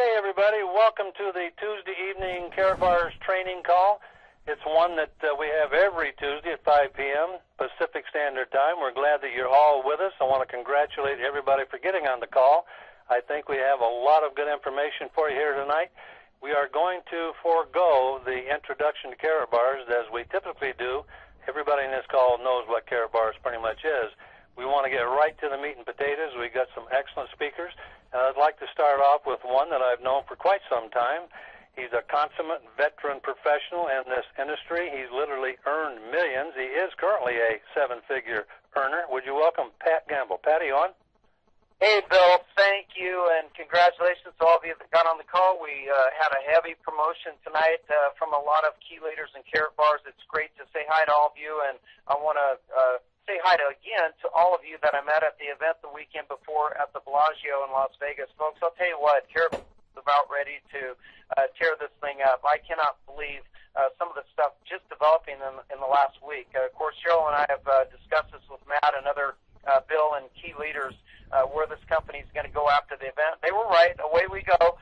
Okay, everybody, welcome to the Tuesday evening Karatbars training call. It's one that we have every Tuesday at 5 p.m. Pacific Standard Time. We're glad that you're all with us. I want to congratulate everybody for getting on the call. I think we have a lot of good information for you here tonight. We are going to forego the introduction to Karatbars as we typically do. Everybody in this call knows what Karatbars pretty much is. We want to get right to the meat and potatoes. We've got some excellent speakers. I'd like to start off with one that I've known for quite some time. He's a consummate veteran professional in this industry. He's literally earned millions. He is currently a seven-figure earner. Would you welcome Pat Gamble? Pat, are you on? Hey, Bill. Thank you, and congratulations to all of you that got on the call. We had a heavy promotion tonight from a lot of key leaders in Karatbars. It's great to say hi to all of you, and I want to say hi again to all of you that I met at the event the weekend before at the Bellagio in Las Vegas. Folks, I'll tell you what, Karatbars is about ready to tear this thing up. I cannot believe some of the stuff just developing in the last week. Of course, Cheryl and I have discussed this with Matt and other Bill and key leaders where this company is going to go after the event. They were right. Away we go.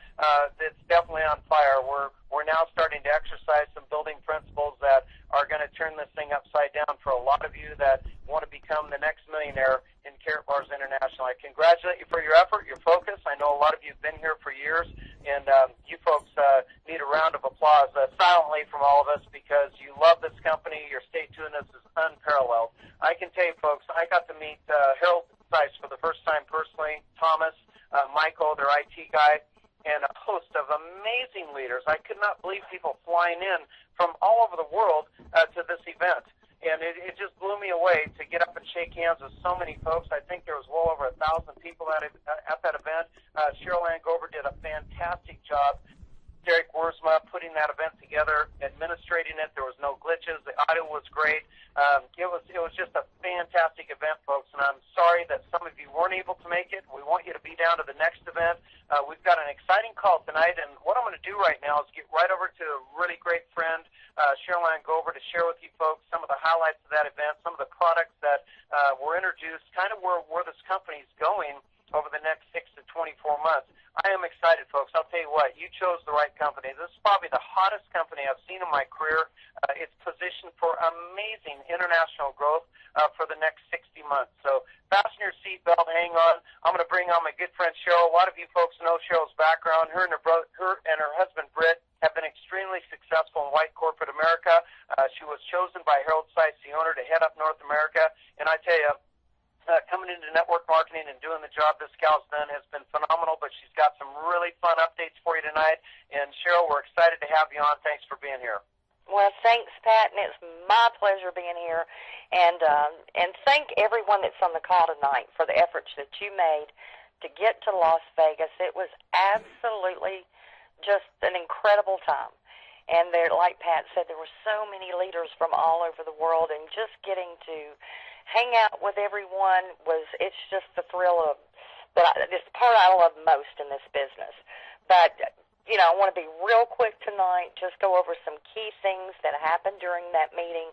It's definitely on fire. We're now starting to exercise some building principles that are going to turn this thing upside down for a lot of you that want to become the next millionaire in Karatbars International. I congratulate you for your effort, your focus. I know a lot of you have been here for years, and you folks need a round of applause silently from all of us because you love this company. Your stay tunedness is unparalleled. I can tell you, folks, I got to meet Harold Sykes for the first time personally, Thomas, Michael, their IT guy, and a host of amazing leaders. I could not believe people flying in from all over the world to this event. And it just blew me away to get up and shake hands with so many folks. I think there was well over 1,000 people at that event. Cherylanne Gober did a fantastic job. Derek Worsma putting that event together, administrating it. There was no glitches. The audio was great. It was just a fantastic event, folks, and I'm sorry that some of you weren't able to make it. We want you to be down to the next event. We've got an exciting call tonight, and what I'm going to do right now is get right over to a really great friend, Cherylanne Gober, to share with you folks some of the highlights of that event, some of the products that were introduced, kind of where this company is going over the next 6 to 24 months. I am excited, folks. I'll tell you what, you chose the right company. This is probably the hottest company I've seen in my career. It's positioned for amazing international growth for the next 60 months. So fasten your seatbelt, hang on. I'm going to bring on my good friend Cheryl. A lot of you folks know Cheryl's background. Her and her husband Britt have been extremely successful in white corporate America. She was chosen by Harold Sykes, the owner, to head up North America. And I tell you, coming into network marketing and doing the job this gal's done has been phenomenal, but she's got some really fun updates for you tonight. And Cheryl, we're excited to have you on. Thanks for being here. Well, thanks, Pat, and it's my pleasure being here. And thank everyone that's on the call tonight for the efforts that you made to get to Las Vegas. It was absolutely just an incredible time. And there, like Pat said, there were so many leaders from all over the world, and just getting to hang out with everyone it's just the thrill of, this part I love most in this business. But, I want to be real quick tonight, just go over some key things that happened during that meeting.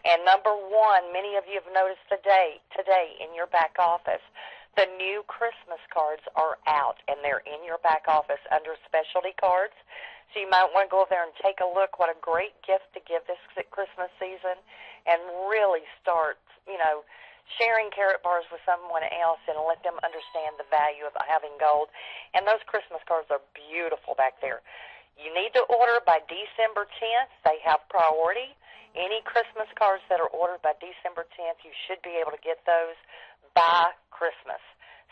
And number one, many of you have noticed today in your back office, the new Christmas cards are out, and they're in your back office under specialty cards. So you might want to go over there and take a look. What a great gift to give this Christmas season, and really start, sharing Karatbars with someone else and let them understand the value of having gold. And those Christmas cards are beautiful back there. You need to order by December 10th. They have priority. Any Christmas cards that are ordered by December 10th, you should be able to get those by Christmas.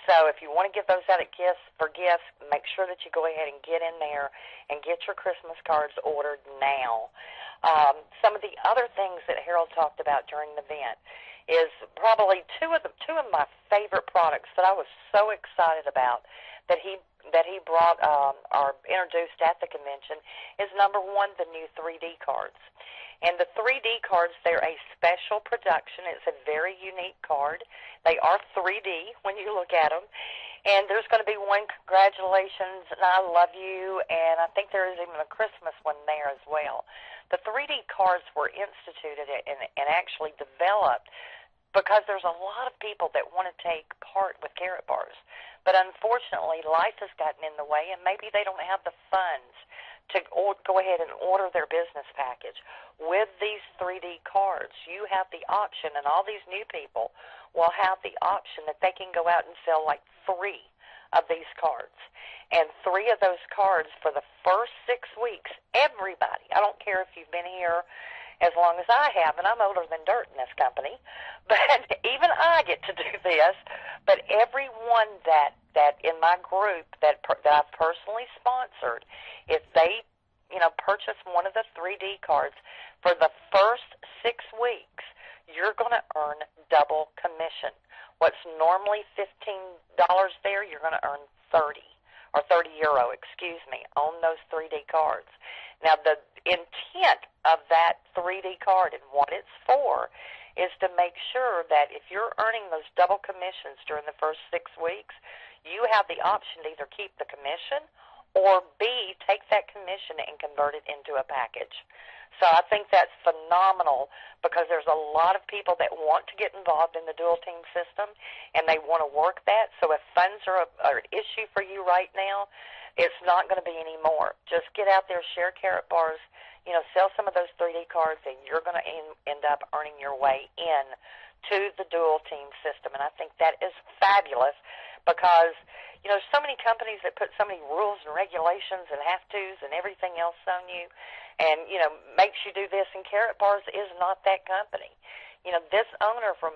So if you want to give those out for gifts, make sure that you go ahead and get in there and get your Christmas cards ordered now. Some of the other things that Harold talked about during the event is probably two of my favorite products that I was so excited about that he brought or introduced at the convention is number one, the new 3D cards. And the 3D cards, they're a special production. It's a very unique card. They are 3D when you look at them. And there's going to be one, congratulations, and I love you, and I think there is even a Christmas one there as well. The 3D cards were instituted and actually developed because there's a lot of people that want to take part with Karatbars. But unfortunately, life has gotten in the way, and maybe they don't have the funds to go ahead and order their business package. With these 3D cards, you have the option, and all these new people will have the option that they can go out and sell like 3 of these cards. And 3 of those cards for the first 6 weeks, everybody, I don't care if you've been here as long as I have, and I'm older than dirt in this company, but even I get to do this. But everyone that in my group that I've personally sponsored, if they, purchase one of the 3D cards for the first 6 weeks, you're going to earn double commission. What's normally $15 there, you're going to earn 30 or 30 euro, on those 3D cards. Now, the intent of that 3D card and what it's for is to make sure that if you're earning those double commissions during the first 6 weeks, you have the option to either keep the commission or B, take that commission and convert it into a package. So I think that's phenomenal because there's a lot of people that want to get involved in the dual team system and they want to work that. So if funds are an issue for you right now, it's not going to be anymore. Just get out there, share Karatbars, sell some of those 3D cards, and you're going to end up earning your way in to the dual team system. And I think that is fabulous because, so many companies that put so many rules and regulations and have-tos and everything else on you and, makes you do this. And Karatbars is not that company. This owner from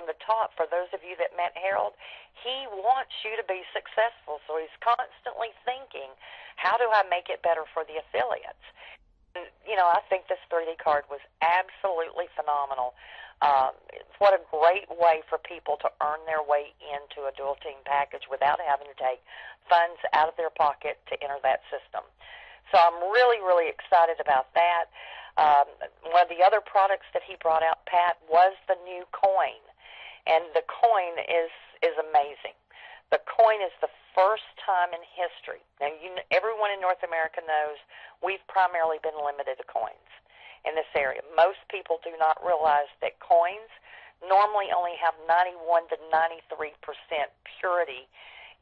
the top, for those of you that met Harold, he wants you to be successful. So he's constantly thinking, how do I make it better for the affiliates? And, I think this 3D card was absolutely phenomenal. What a great way for people to earn their way into a dual team package without having to take funds out of their pocket to enter that system. So I'm really, really excited about that. One of the other products that he brought out, Pat, was the new coin. And the coin is amazing. The coin is the first time in history. Now, everyone in North America knows we've primarily been limited to coins in this area. Most people do not realize that coins normally only have 91 to 93% purity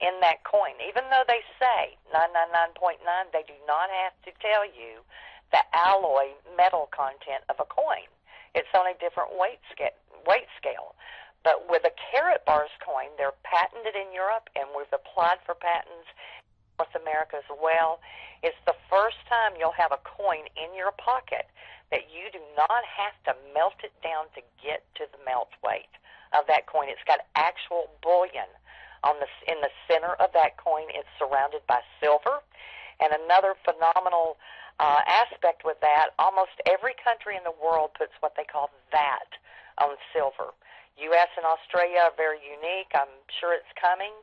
in that coin. Even though they say 999.9, they do not have to tell you the alloy metal content of a coin. It's on a different weight scale. But with a Karatbars coin, they're patented in Europe, and we've applied for patents in North America as well. It's the first time you'll have a coin in your pocket that you do not have to melt it down to get to the melt weight of that coin. It's got actual bullion in the center of that coin. It's surrounded by silver. And another phenomenal aspect with that, almost every country in the world puts what they call VAT on silver. U.S. and Australia are very unique. I'm sure it's coming.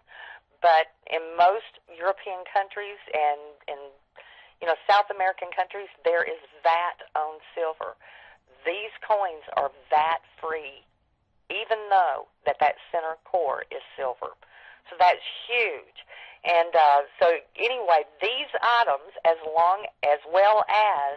But in most European countries and in South American countries, there is VAT on silver. These coins are VAT-free, even though that center core is silver. So that's huge. And so anyway, these items, as well as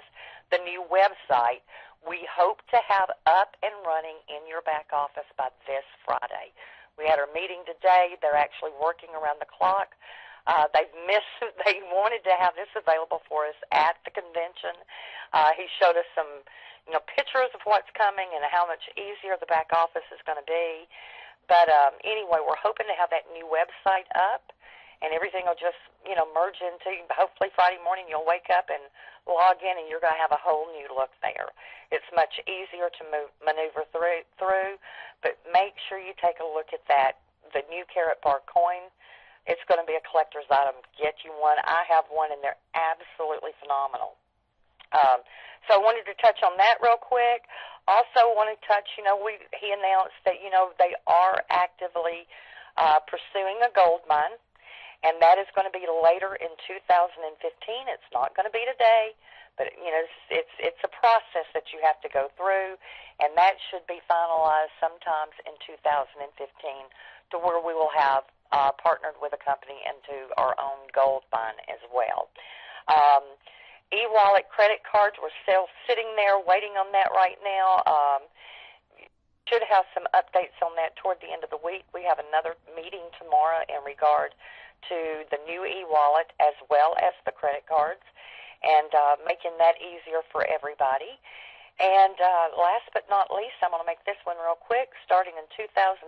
the new website, we hope to have up and running in your back office by this Friday. We had our meeting today. They're actually working around the clock. They wanted to have this available for us at the convention. He showed us some, pictures of what's coming and how much easier the back office is going to be. But anyway, we're hoping to have that new website up, and everything will just, merge into. Hopefully Friday morning you'll wake up and log in, and you're going to have a whole new look there. It's much easier to maneuver through, but make sure you take a look at that, the new Karatbar coin. It's going to be a collector's item. Get you one. I have one, and they're absolutely phenomenal. So I wanted to touch on that real quick. Also want to touch, he announced that, they are actively pursuing a gold mine, and that is going to be later in 2015. It's not going to be today, but, it's a process that you have to go through, and that should be finalized sometimes in 2015 to where we will have partnered with a company into our own gold mine as well. E-wallet credit cards, we're still sitting there waiting on that right now. should have some updates on that toward the end of the week. We have another meeting tomorrow in regard to the new e-wallet as well as the credit cards, and making that easier for everybody. And last but not least, I'm going to make this one real quick. Starting in 2015,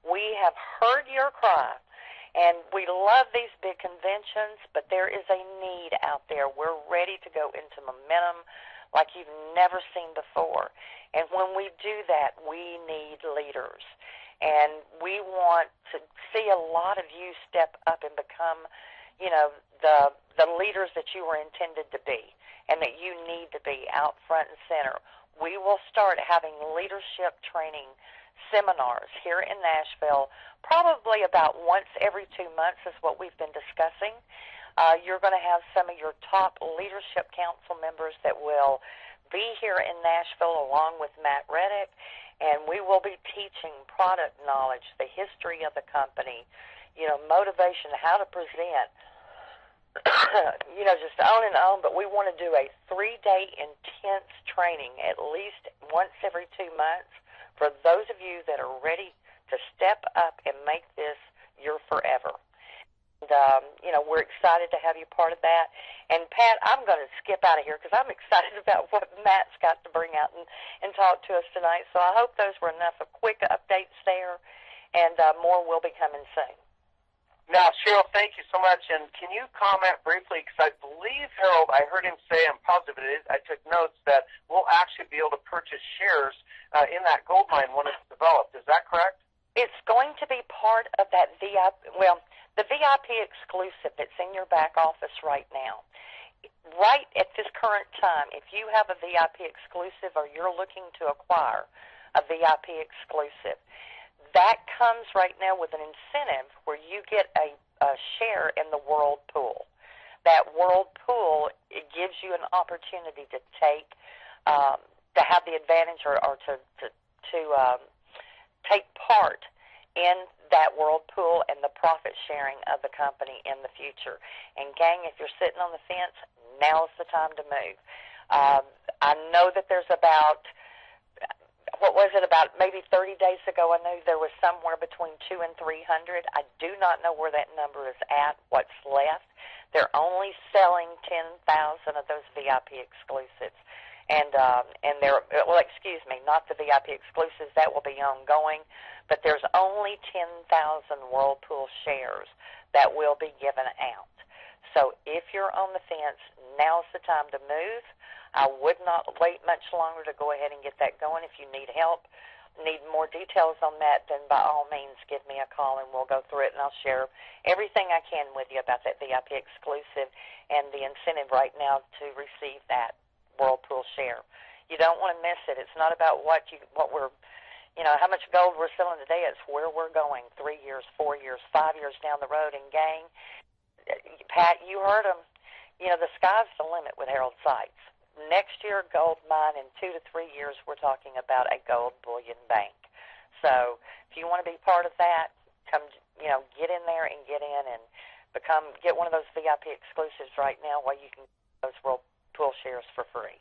we have heard your cry. And we love these big conventions, but there is a need out there. We're ready to go into momentum like you've never seen before. And when we do that, we need leaders. And we want to see a lot of you step up and become, you know, the leaders that you were intended to be and that you need to be out front and center. We will start having leadership training seminars here in Nashville, probably about once every 2 months is what we've been discussing. You're going to have some of your top leadership council members that will be here in Nashville along with Matt Rettick, and we will be teaching product knowledge, the history of the company, you know, motivation, how to present, you know, just on and on. But we want to do a 3-day intense training at least once every 2 months for those of you that are ready to step up and make this your forever. And, you know, we're excited to have you part of that. And, Pat, I'm going to skip out of here because I'm excited about what Matt's got to bring out and talk to us tonight. So I hope those were enough of quick updates there, and more will be coming soon. Now, Cheryl, thank you so much. And can you comment briefly, because I believe, Harold, I heard him say, I'm positive it is, I took notes, that we'll actually be able to purchase shares in that gold mine when it's developed. Is that correct? It's going to be part of that VIP, well, the VIP exclusive that's in your back office right now. Right at this current time, if you have a VIP exclusive or you're looking to acquire a VIP exclusive, that comes right now with an incentive where you get a share in the World Pool. That World Pool, it gives you an opportunity to take, to have the advantage or to take part in that World Pool and the profit sharing of the company in the future. And gang, if you're sitting on the fence, now's the time to move. I know that there's about, what was it, about maybe 30 days ago, I knew there was somewhere between 200 and 300. I do not know where that number is at, what's left. They're only selling 10,000 of those VIP exclusives. And they're, well, excuse me, not the VIP exclusives, that will be ongoing, but there's only 10,000 Whirlpool shares that will be given out. So if you're on the fence, now's the time to move. I would not wait much longer to go ahead and get that going. If you need help, need more details on that, then by all means give me a call and we'll go through it, and I'll share everything I can with you about that VIP exclusive and the incentive right now to receive that Whirlpool share. You don't want to miss it. It's not about what we're, you know, how much gold we're selling today. It's where we're going 3 years, 4 years, 5 years down the road. And gang, Pat, you heard him. You know, the sky's the limit with Harold Seitz. Next year, gold mine. In 2 to 3 years, we're talking about a gold bullion bank. So if you want to be part of that, come, you know, get in there and get in and get one of those VIP exclusives right now while you can get those Whirlpool shares for free.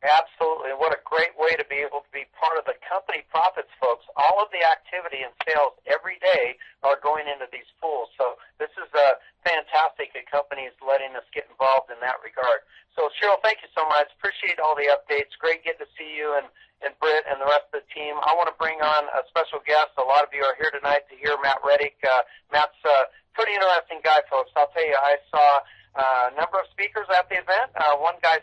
Absolutely. What a great way to be able to be part of the company profits, folks. All of the activity and sales every day are going into these pools. So this is fantastic. The company is letting us get involved in that regard. So, Cheryl, thank you so much. Appreciate all the updates. Great getting to see you and Britt and the rest of the team. I want to bring on a special guest. A lot of you are here tonight to hear Matt Rettick. Matt's a pretty interesting guy, folks. I'll tell you, I saw a number of speakers at the event. One guy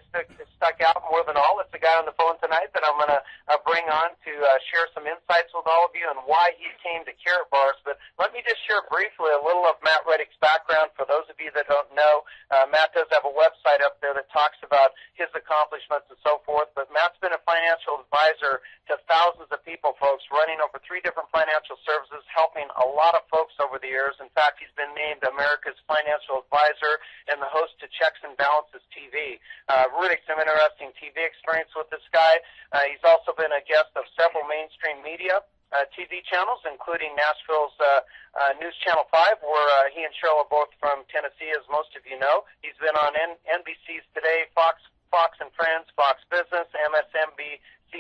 stuck out more than all. It's the guy on the phone tonight that I'm going to bring on to share some insights with all of you and why he came to Karatbars. But let me just share briefly a little of Matt Rettick's background for those of you that don't know. Matt does have a website up there that talks about his accomplishments and so forth. But Matt's been a financial advisor to thousands of people, folks, running over 3 different financial services, helping a lot of folks over the years. In fact, he's been named America's Financial Advisor and the host to Checks and Balances TV. Really some interesting TV experience with this guy. He's also been a guest of several mainstream media TV channels, including Nashville's News Channel 5, where he and Cheryl are both from Tennessee, as most of you know. He's been on NBC's Today, Fox Fox and Friends, Fox Business, MSNBC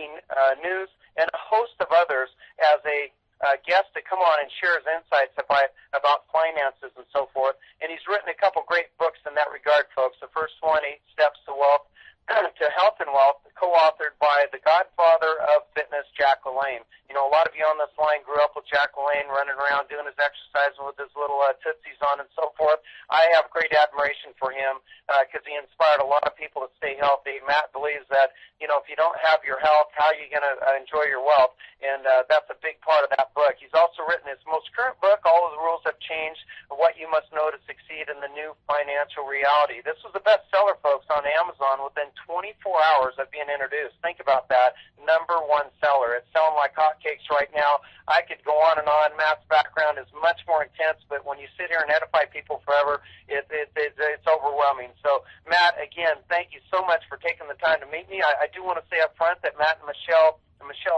News, and a host of others as a guest to come on and share his insights about finances and so forth. And he's written a couple great books in that regard, folks. The first one, 8 Steps to Wealth, to Health and Wealth, co-authored by the godfather of fitness, Jack LaLanne. You know, a lot of you on this line grew up with Jack LaLanne running around doing his exercise with his little tootsies on and so forth. I have great admiration for him because he inspired a lot of people to stay healthy. Matt believes that, you know, if you don't have your health, how are you going to enjoy your wealth? And that's a big part of that book. He's also written his most current book, All of the Rules Have Changed, What You Must Know to Succeed in the New Financial Reality. This was a bestseller, folks, on Amazon within 24 hours of being introduced. Think about that. #1 seller. It's selling like hotcakes right now. I could go on and on. Matt's background is much more intense, but when you sit here and edify people forever, it's overwhelming. So, Matt, again, thank you so much for taking the time to meet me. I do want to say up front that Matt and Michelle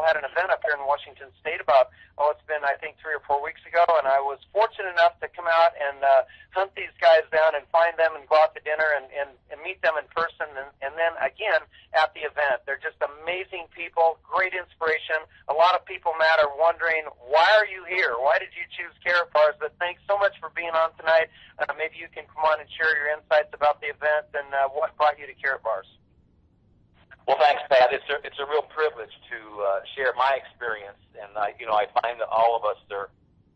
had an event up here in Washington State about, it's been, I think, 3 or 4 weeks ago, and I was fortunate enough to come out and hunt these guys down and find them and go out to dinner and meet them in person, and then, again, at the event. They're just amazing people, great inspiration. A lot of people, Matt, are wondering, why are you here? Why did you choose Karatbars? But thanks so much for being on tonight. Maybe you can come on and share your insights about the event and what brought you to Karatbars. Well, thanks, Pat. It's a real privilege to share my experience, and I find that all of us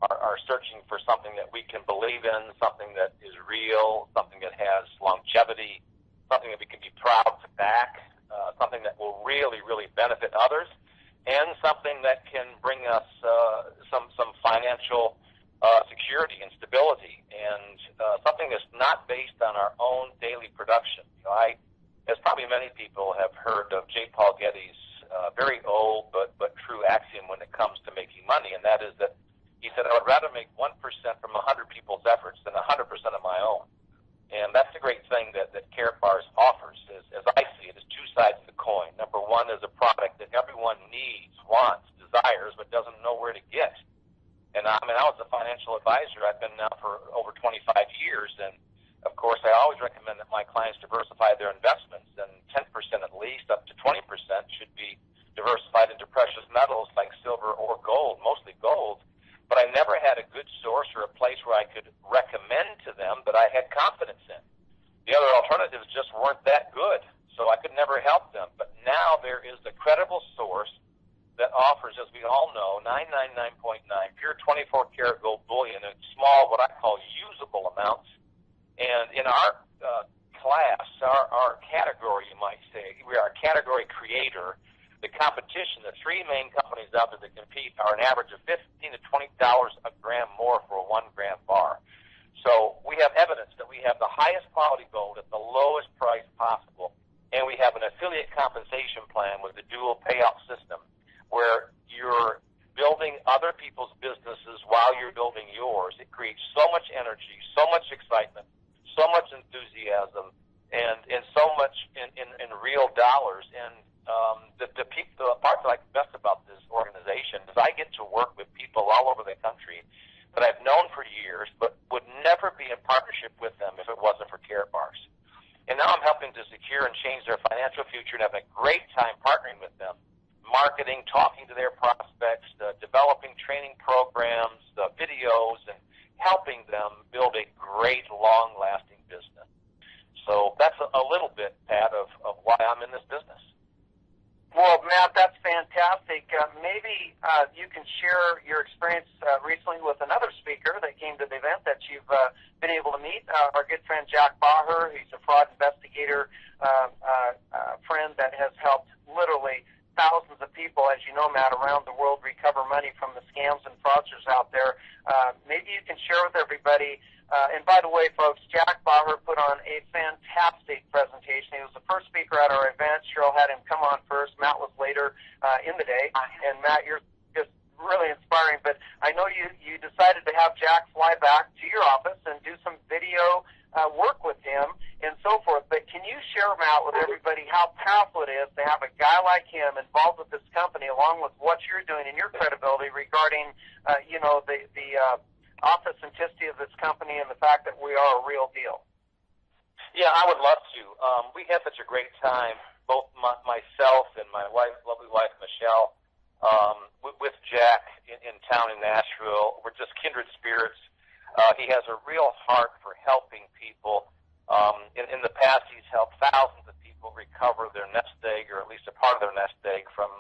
are searching for something that we can believe in, something that is real, something that has longevity, something that we can be proud to back, something that will really, really benefit others, and something that can bring us some financial security and stability, and something that's not based on our own daily production. As probably many people have heard of J. Paul Getty's very old but true axiom when it comes to making money, and that is that he said, I would rather make 1% from 100 people's efforts than 100% of my own. And that's the great thing that Karatbars offers, as I see it, is 2 sides of the coin. Number one is a product that everyone needs, wants, desires, but doesn't know where to get. And I was a financial advisor. I've been now for over 25 years, and of course, I always recommend that my clients diversify their investments, and 10% at least, up to 20% should be diversified into precious metals like silver or gold, mostly gold. But I never had a good source or a place where I could recommend to them that I had confidence in. The other alternatives just weren't that good, so I could never help them. But now there is a credible source that offers, as we all know, 999.9 pure 24-karat gold bullion in small, what I call usable amounts. And in our class, our category, you might say, we are a category creator. The competition, the 3 main companies out there that compete are an average of $15 to $20 a gram more for a 1-gram bar. So we have evidence that we have the highest quality gold at the lowest price possible, and we have an affiliate compensation plan with the dual payout system where you're building other people's businesses while you're building yours. It creates so much energy, so much excitement, so much enthusiasm, and so much in real dollars. And the part that I like best about this organization is I get to work with people all over the country that I've known for years, but would never be in partnership with them if it wasn't for Karatbars. And now I'm helping to secure and change their financial future and having a great time partnering with them, marketing, talking to their prospects, developing training programs, videos, and helping them build a great, long-lasting business. So that's a little bit, Pat, of why I'm in this business. Well, Matt, that's fantastic. Maybe you can share your experience recently with another speaker that came to the event that you've been able to meet, our good friend Jack Baher. He's a fraud investigator friend that has helped literally thousands of people, as you know, Matt, around the world recover money from the scams and fraudsters out there. Maybe you can share with everybody. And by the way, folks, Jack Baher put on a fantastic presentation. He was the first speaker at our event. Cheryl had him come on first. Matt was later in the day. And Matt, you're just really inspiring. But I know you decided to have Jack fly back to your office and do some video work with him and so forth. But can you share, Matt, with everybody how powerful it is to have a guy like him involved with this company, along with what you're doing and your credibility regarding, the authenticity of this company and the fact that we are a real deal? Yeah, I would love to. We had such a great time, both myself and my lovely wife, Michelle, with Jack in town in Nashville. We're just kindred spirits. He has a real heart for helping people. In the past, he's helped thousands of people recover their nest egg, or at least a part of their nest egg, from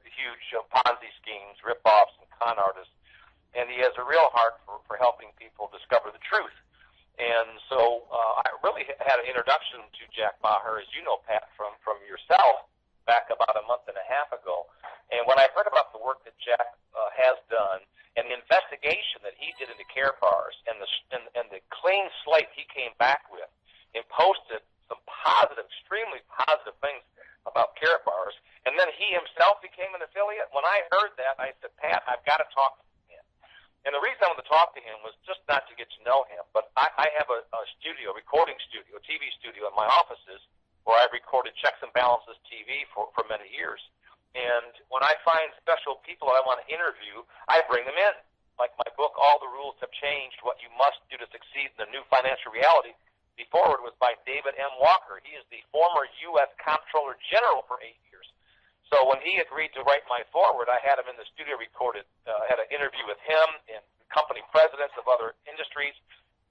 huge Ponzi schemes, rip-offs, and con artists. And he has a real heart for helping people discover the truth. And so I really had an introduction to Jack Maher, as you know, Pat, from yourself back about a month and a half ago. And when I heard about the work that Jack has done and the investigation that he did into Karatbars and the clean slate he came back with and posted some positive, extremely positive things about Karatbars, and then he himself became an affiliate, when I heard that, I said, Pat, I've got to talk to him. And the reason I wanted to talk to him was just not to get to know him, but I have a studio, recording studio, a TV studio in my offices where I've recorded Checks and Balances TV for many years. And when I find special people that I want to interview, I bring them in. Like my book, All the Rules Have Changed, What You Must Do to Succeed in the New Financial Reality. The foreword was by David M. Walker. He is the former U.S. Comptroller General for 8 years. So when he agreed to write my foreword, I had him in the studio recorded, had an interview with him and company presidents of other industries.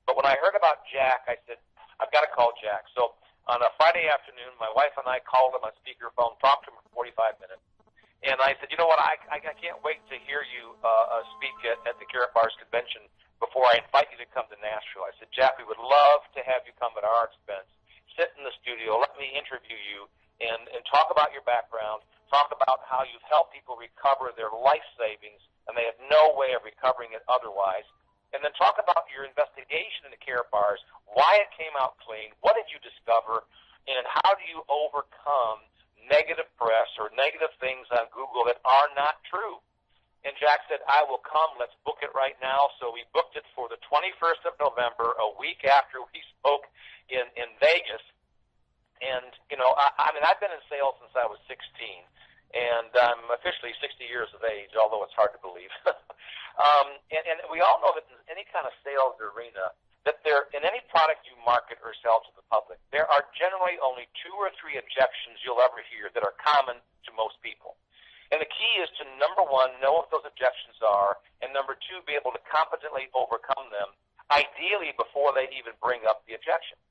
But when I heard about Jack, I said, I've got to call Jack. So on a Friday afternoon, my wife and I called him on speakerphone, talked to him for 45 minutes. And I said, you know what, I can't wait to hear you speak at the Karatbars convention before I invite you to come to Nashville. I said, Jack, we would love to have you come at our expense. Sit in the studio, let me interview you, and talk about your background, talk about how you've helped people recover their life savings, and they have no way of recovering it otherwise. And then talk about your investigation into Karatbars, why it came out clean, what did you discover, and how do you overcome negative press or negative things on Google that are not true. And Jack said, I will come, let's book it right now. So we booked it for the 21st of November, a week after we spoke in Vegas. And, you know, I mean, I've been in sales since I was 16, and I'm officially 60 years of age, although it's hard to believe. And we all know that in any kind of sales arena, that there, in any product you market or sell to the public, there are generally only 2 or 3 objections you'll ever hear that are common to most people. And the key is to, number 1, know what those objections are, and number 2, be able to competently overcome them, ideally before they even bring up the objection.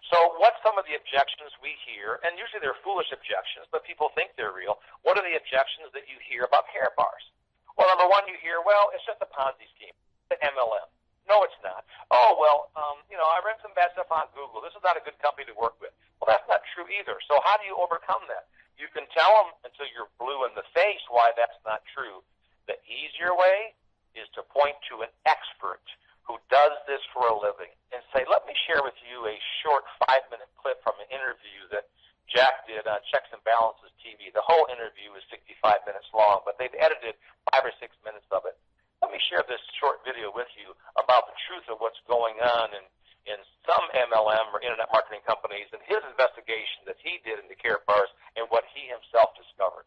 So what's some of the objections we hear? And usually they're foolish objections, but people think they're real. What are the objections that you hear about Karatbars? Well, number 1, you hear, well, it's just a Ponzi scheme, the MLM. No, it's not. Oh, well, you know, I read some bad stuff on Google. This is not a good company to work with. Well, that's not true either. So how do you overcome that? You can tell them until you're blue in the face why that's not true. The easier way is to point to an expert who does this for a living and say, let me share with you a short 5-minute clip from an interview that Jack did on Checks and Balances TV. The whole interview is 65 minutes long, but they've edited 5 or 6 minutes of it. Let me share this short video with you about the truth of what's going on in some MLM or internet marketing companies and his investigation that he did into Karatbars and what he himself discovered.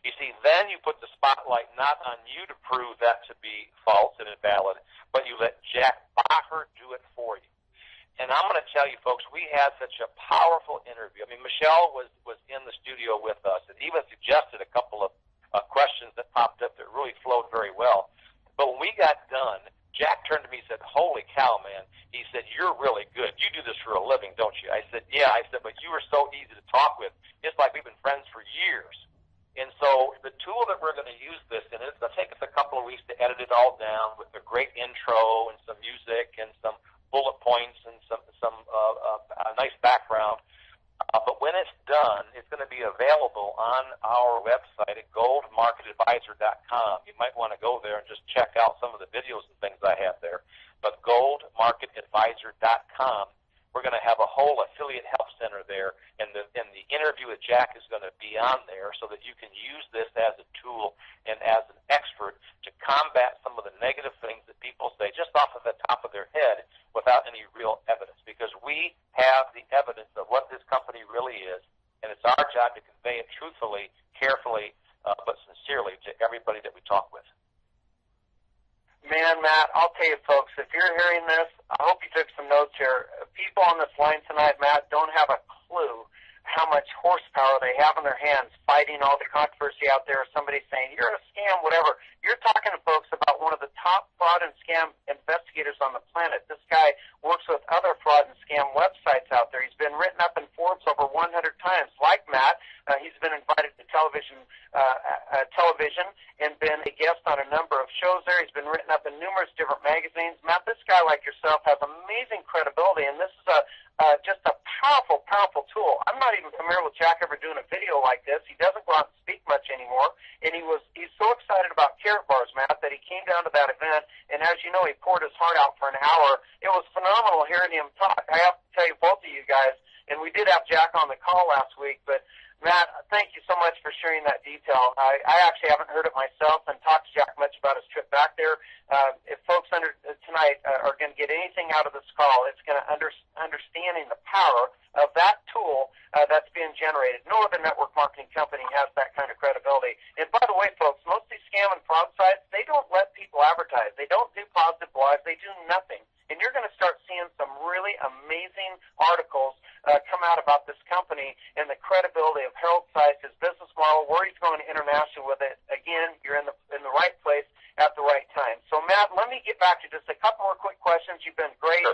You see, then you put the spotlight not on you to prove that to be false and invalid, but you let Jack Maher do it for you. And I'm going to tell you, folks, we had such a powerful interview. I mean, Michelle was in the studio with us and even suggested a couple of questions that popped up that really flowed very well. But when we got done, Jack turned to me and said, holy cow, man. He said, you're really good. You do this for a living, don't you? I said, yeah. I said, but you are so easy to talk with. It's like we've been friends for years. And so the tool that we're going to use this in, it's going to take us a couple of weeks to edit it all down with a great intro and some music and some bullet points and some nice background. But when it's done, it's going to be available on our website at goldmarketadvisor.com. You might want to go there and just check out some of the videos and things I have there. But goldmarketadvisor.com, we're going to have a whole affiliate help center there, and the interview with Jack is going to be on there so that you can use this as a tool and as an expert to combat some of the negative things that people say just off of the top of their head without any real evidence, because we have the evidence of what this company really is, and it's our job to convey it truthfully, carefully, but sincerely to everybody that we talk with. Man, Matt, I'll tell you, folks, if you're hearing this, I hope you took some notes here. people on this line tonight, Matt, don't have a clue how much horsepower they have in their hands fighting all the controversy out there. Somebody saying, you're a scam, whatever. You're talking to folks about one of the top fraud and scam investigators on the planet. This guy works with other fraud and scam websites out there. He's been written up in Forbes over 100 times. Like Matt, he's been invited to television and been a guest on a number of shows there. He's been written up in numerous different magazines. Matt, this guy like yourself has amazing credibility, and this is just a powerful, powerful tool. I'm not even familiar with Jack ever doing a video like this. He doesn't go out and speak much anymore, and he's so excited about Karatbars, Matt, that he came down to that event, and as you know, he poured his heart out for an hour. It was phenomenal hearing him talk. I have to tell you, both of you guys, and we did have Jack on the call last week, but Matt, thank you so much for sharing that detail. I actually haven't heard it myself and talked to Jack much about his trip back there. If folks tonight are going to get anything out of this call, it's going to understanding the power of that tool that's being generated. No other network marketing company has that kind of credibility. And by the way, folks, most of these scam and fraud sites, they don't let people advertise. They don't do positive blogs. They do nothing. And you're going to start seeing some really amazing articles come out about this company and the credibility of Harold Seiss, his business model, where he's going international with it. Again, you're in the right place at the right time. So, Matt, let me get back to just a couple more quick questions. You've been great.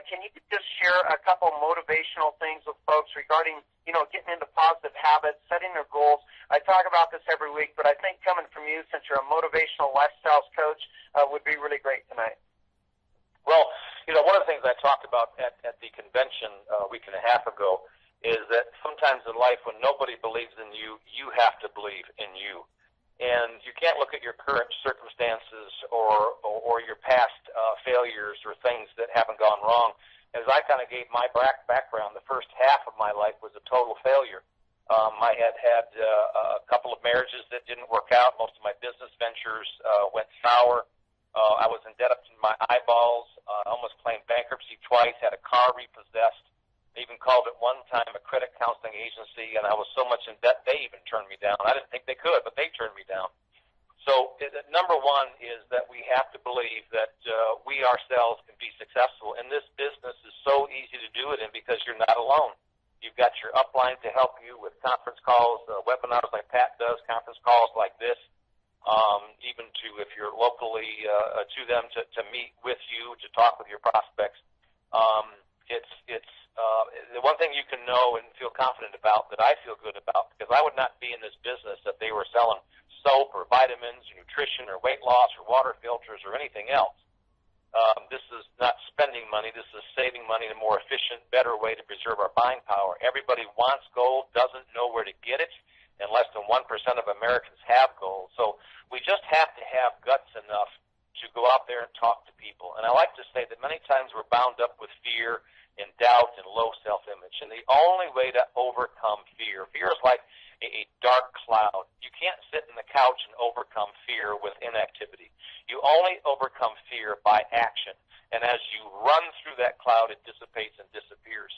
Can you just share a couple motivational things with folks regarding, getting into positive habits, setting their goals? I talk about this every week, but I think coming from you, since you're a motivational lifestyles coach, would be really great tonight. Well, one of the things I talked about at the convention a week and a half ago is that sometimes in life when nobody believes in you, you have to believe in you. And you can't look at your current circumstances or your past failures or things that haven't gone wrong. As I kind of gave my background, the first half of my life was a total failure. I had a couple of marriages that didn't work out. Most of my business ventures went sour. I was in debt up to my eyeballs, almost claimed bankruptcy twice, had a car repossessed. They even called it one time a credit counseling agency, and I was so much in debt they even turned me down. I didn't think they could, but they turned me down. So number one is that we have to believe that we ourselves can be successful. And this business is so easy to do it in because you're not alone. You've got your upline to help you with conference calls, webinars like Pat does, conference calls like this. Even to if you're locally to them to meet with you, to talk with your prospects. It's the one thing you can know and feel confident about that I feel good about, because I would not be in this business if they were selling soap or vitamins or nutrition or weight loss or water filters or anything else. This is not spending money. This is saving money in a more efficient, better way to preserve our buying power. Everybody wants gold, doesn't know where to get it, and less than 1% of Americans have gold. So we just have to have guts enough to go out there and talk to people. And I like to say that many times we're bound up with fear and doubt and low self-image. And the only way to overcome fear is like a dark cloud. You can't sit in the couch and overcome fear with inactivity. You only overcome fear by action. And as you run through that cloud, it dissipates and disappears.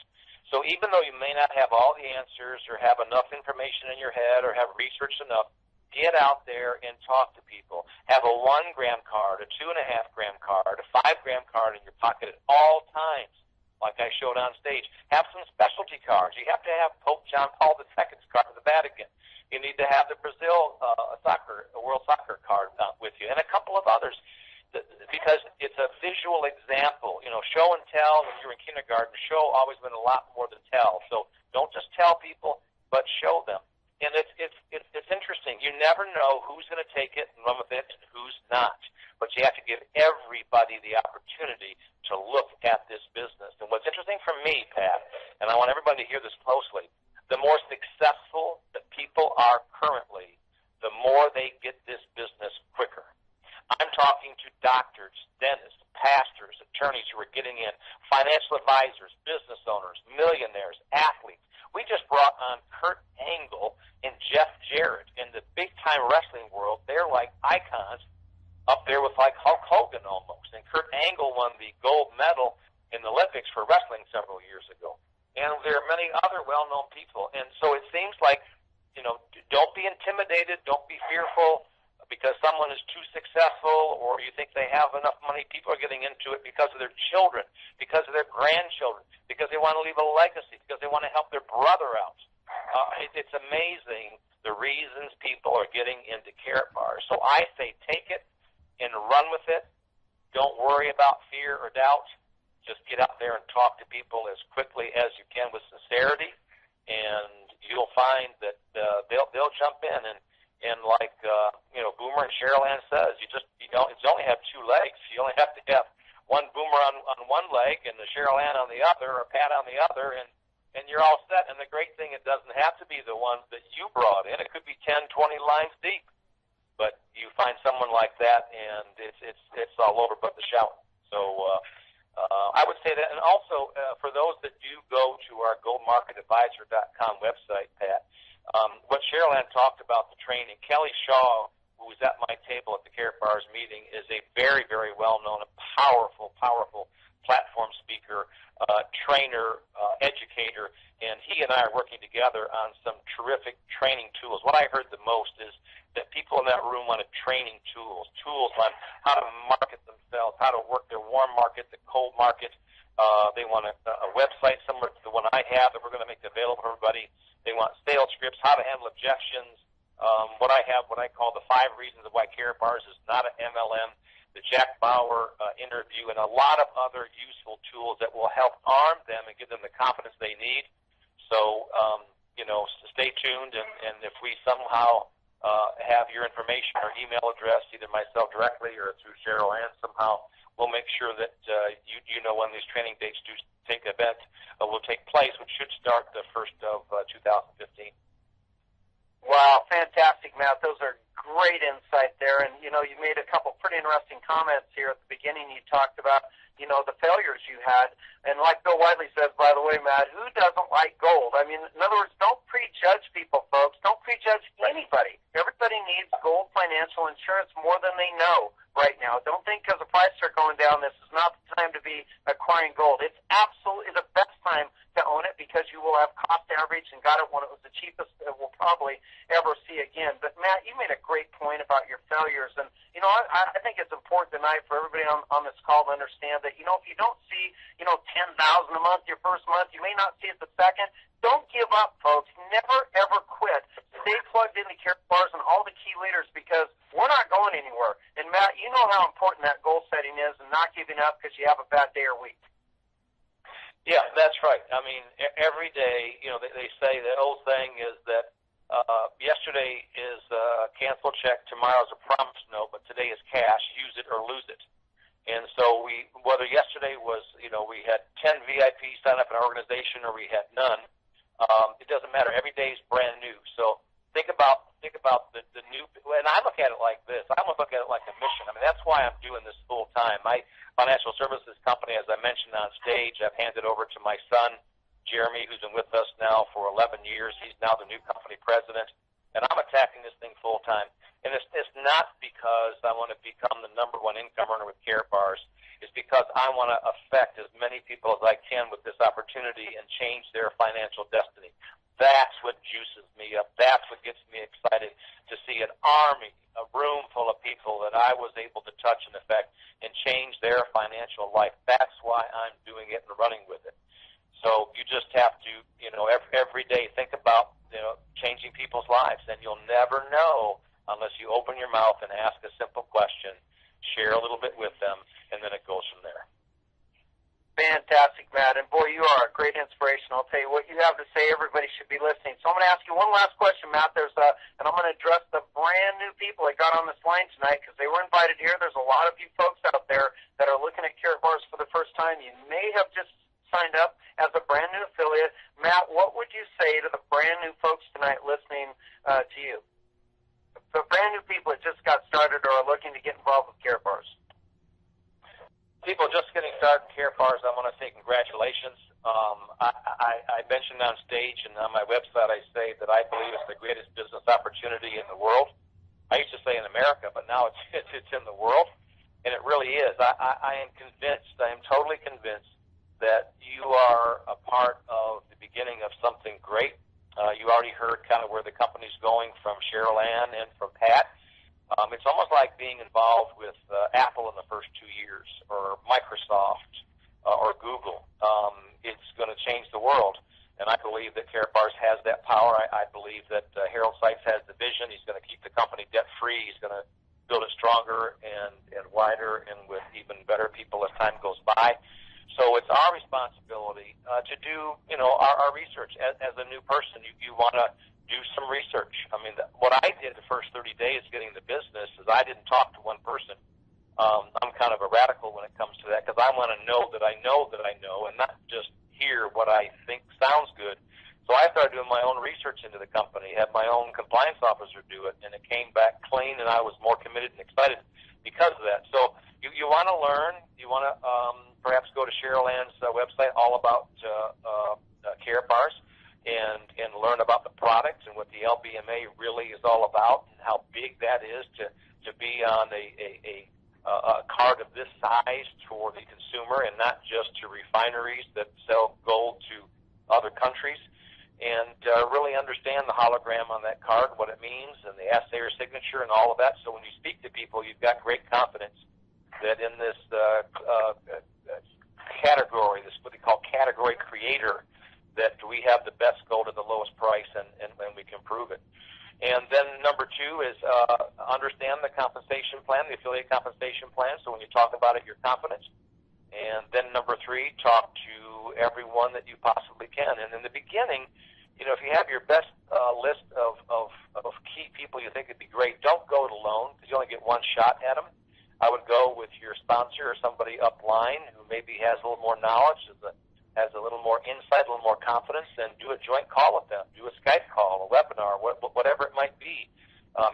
So even though you may not have all the answers or have enough information in your head or have researched enough, get out there and talk to people. Have a 1-gram card, a 2.5-gram card, a 5-gram card in your pocket at all times, like I showed on stage. Have some specialty cards. You have to have Pope John Paul II's card to the Vatican. You need to have the Brazil World Soccer card with you, and a couple of others, because it's a visual example. Show and tell when you're in kindergarten. Show always been a lot more than tell. So don't just tell people, but show them. And it's interesting. You never know who's going to take it and run with it and who's not. But you have to give everybody the opportunity to look at this business. And what's interesting for me, Pat, and I want everybody to hear this closely, the more successful that people are currently, the more they get this business quicker. I'm talking to doctors, dentists, pastors, attorneys who are getting in, financial advisors, business owners, millionaires, athletes. We just brought on Kurt Angle and Jeff Jarrett in the big-time wrestling world. They're like icons up there with like Hulk Hogan almost. And Kurt Angle won the gold medal in the Olympics for wrestling several years ago. And there are many other well-known people. And so it seems like, don't be intimidated, don't be fearful. because someone is too successful, or you think they have enough money. People are getting into it because of their children, because of their grandchildren, because they want to leave a legacy, because they want to help their brother out. It's amazing the reasons people are getting into Karatbars. So I say take it and run with it. Don't worry about fear or doubt. Just get out there and talk to people as quickly as you can with sincerity, and you'll find that they'll jump in. And like Boomer and Cherylanne says, you only have two legs. You only have to have one Boomer on one leg and the Cherylanne on the other, or Pat on the other, and you're all set. And the great thing, it doesn't have to be the ones that you brought in. It could be 10, 20 lines deep. But you find someone like that, and it's all over but the shout. So I would say that. And also, for those that do go to our goldmarketadvisor.com website, Pat, what Cherylanne talked about, the training, Kelly Shaw, who was at my table at the Karatbars meeting, is a very, very well-known and powerful platform speaker, trainer, educator, and he and I are working together on some terrific training tools. What I heard the most is that people in that room wanted training tools on how to market themselves, how to work their warm market, the cold market. They want a website similar to the one I have that we're going to make available for everybody. They want sales scripts, how to handle objections. What I have, what I call the 5 reasons of why Karatbars is not an MLM, the Jack Bauer interview, and a lot of other useful tools that will help arm them and give them the confidence they need. So, stay tuned, and if we somehow have your information or email address, either myself directly or through Cherylanne somehow, we'll make sure that you know when these training dates do will take place, which should start the 1st of 2015. Wow, fantastic, Matt. Those are great insight there. And, you made a couple pretty interesting comments here at the beginning. You talked about, the failures you had. And like Bill Whiteley says, by the way, Matt, who doesn't like gold? I mean, in other words, don't prejudge people, folks. Don't prejudge anybody. Everybody needs gold financial insurance more than they know right now. Don't think because the prices are going down, this is not the time to be acquiring gold. It's absolutely the best time to own it because you will have cost average and got it when it was the cheapest that we'll probably ever see again. But, Matt, you made a great point about your failures. And, I think it's important tonight for everybody on this call to understand that, if you don't see, $10,000 a month your first month, you may not see it the second. Don't give up, folks. Never, ever quit. Stay plugged into Karatbars and all the key leaders because we're not going anywhere. And, Matt, you know how important that goal setting is and not giving up because you have a bad day or week. Yeah, that's right. I mean, every day, they say the old thing is that yesterday is a cancel check, tomorrow's a promise note, but today is cash. Use it or lose it. And so whether yesterday was, we had 10 VIPs sign up in our organization or we had none, it doesn't matter. Every day is brand new. So think about the new, and I look at it like this. I almost look at it like a mission. I mean, that's why I'm doing this full time. My financial services company, as I mentioned on stage, I've handed over to my son, Jeremy, who's been with us now for 11 years. He's now the new company president, and I'm attacking this thing full time. And it's not because I want to become the #1 income earner with Karatbars. It's because I want to affect as many people as I can with this opportunity and change their financial destiny. That's what juices me up. That's what gets me excited to see an army, a room full of people that I was able to touch and affect and change their financial life. That's why I'm doing it and running with it. So you just have to, every day think about, changing people's lives, and you'll never know unless you open your mouth and ask a simple question, share a little bit with them, and then it goes from there. Fantastic, Matt. And, boy, you are a great inspiration. I'll tell you what you have to say. Everybody should be listening. So I'm going to ask you one last question, Matt. And I'm going to address the brand-new people that got on this line tonight because they were invited here. There's a lot of you folks out there that are looking at Karatbars for the first time. You may have just signed up as a brand-new affiliate. Matt, what would you say to the brand-new folks tonight listening to you? The brand-new people that just got started or are looking to get involved with Karatbars. People just getting started in Karatbars, I want to say congratulations. I mentioned on stage and on my website, I say that I believe it's the greatest business opportunity in the world. I used to say in America, but now it's in the world, and it really is. I am convinced, I am totally convinced that you are a part of the beginning of something great. You already heard kind of where the company's going from Cherylanne and from Pat. It's almost like being involved with Apple in the first 2 years, or Microsoft, or Google. It's going to change the world, and I believe that Karatbars has that power. I believe that Harold Seitz has the vision. He's going to keep the company debt-free. He's going to build it stronger and wider and with even better people as time goes by. So it's our responsibility to do, our research. As a new person, you want to do some research. I mean, what I did the first 30 days getting the business is I didn't talk to one person. I'm kind of a radical when it comes to that because I want to know that I know that I know and not just hear what I think sounds good. So I started doing my own research into the company, had my own compliance officer do it, and it came back clean, and I was more committed and excited because of that. So you want to learn. You want to perhaps go to Cherylanne's website, all about Karatbars, and learn about the products and what the LBMA really is all about and how big that is to be on a card of this size for the consumer and not just to refineries that sell gold to other countries. And really understand the hologram on that card, what it means, and the assayer signature and all of that. So when you speak to people, you've got great confidence that in this category, this what they call category creator, that we have the best gold at the lowest price, and we can prove it. And then number 2 is understand the compensation plan, the affiliate compensation plan. So when you talk about it, you're confident. And then number 3, talk to everyone that you possibly can. And in the beginning, if you have your best list of key people you think would be great, don't go it alone because you only get one shot at them. I would go with your sponsor or somebody upline who maybe has a little more knowledge, has a little more insight, a little more confidence, and do a joint call with them. Do a Skype call, a webinar, whatever it might be.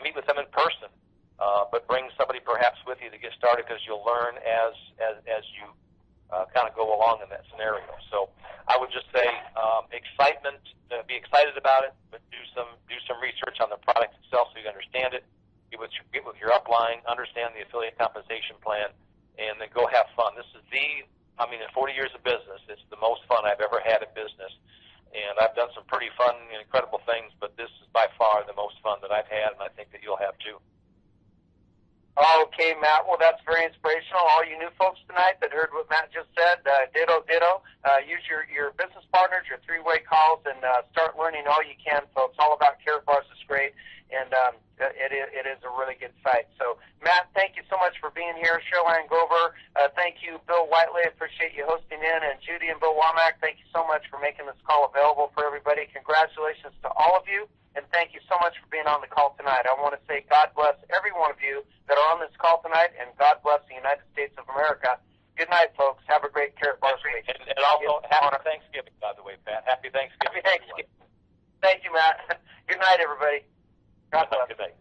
Meet with them in person, but bring somebody perhaps with you to get started because you'll learn as you kind of go along in that scenario. So I would just say excitement, be excited about it, but do some research on the product itself so you understand it. Get with your upline, understand the affiliate compensation plan, and then go have fun. This is in 40 years of business, it's the most fun I've ever had in business. And I've done some pretty fun and incredible things, but this is by far the most fun that I've had, and I think that you'll have too. Okay, Matt. Well, that's very inspirational. All you new folks tonight that heard what Matt just said, ditto. Use your business partners, your 3-way calls, and start learning all you can, folks. All about Karatbars is great, and it is a really good site. So, Matt, thank you so much for being here. Cherylanne, Gober, thank you. Bill Whiteley, appreciate you hosting in, and Judy and Bill Womack, thank you so much for making this call available for everybody. Congratulations to all of you. And thank you so much for being on the call tonight. I want to say God bless every one of you that are on this call tonight, and God bless the United States of America. Good night, folks. Have a great Karatbars week. And also, happy Thanksgiving, by the way, Pat. Happy Thanksgiving. Happy Thanksgiving. Thank you, Matt. Good night, everybody. God bless. Good night.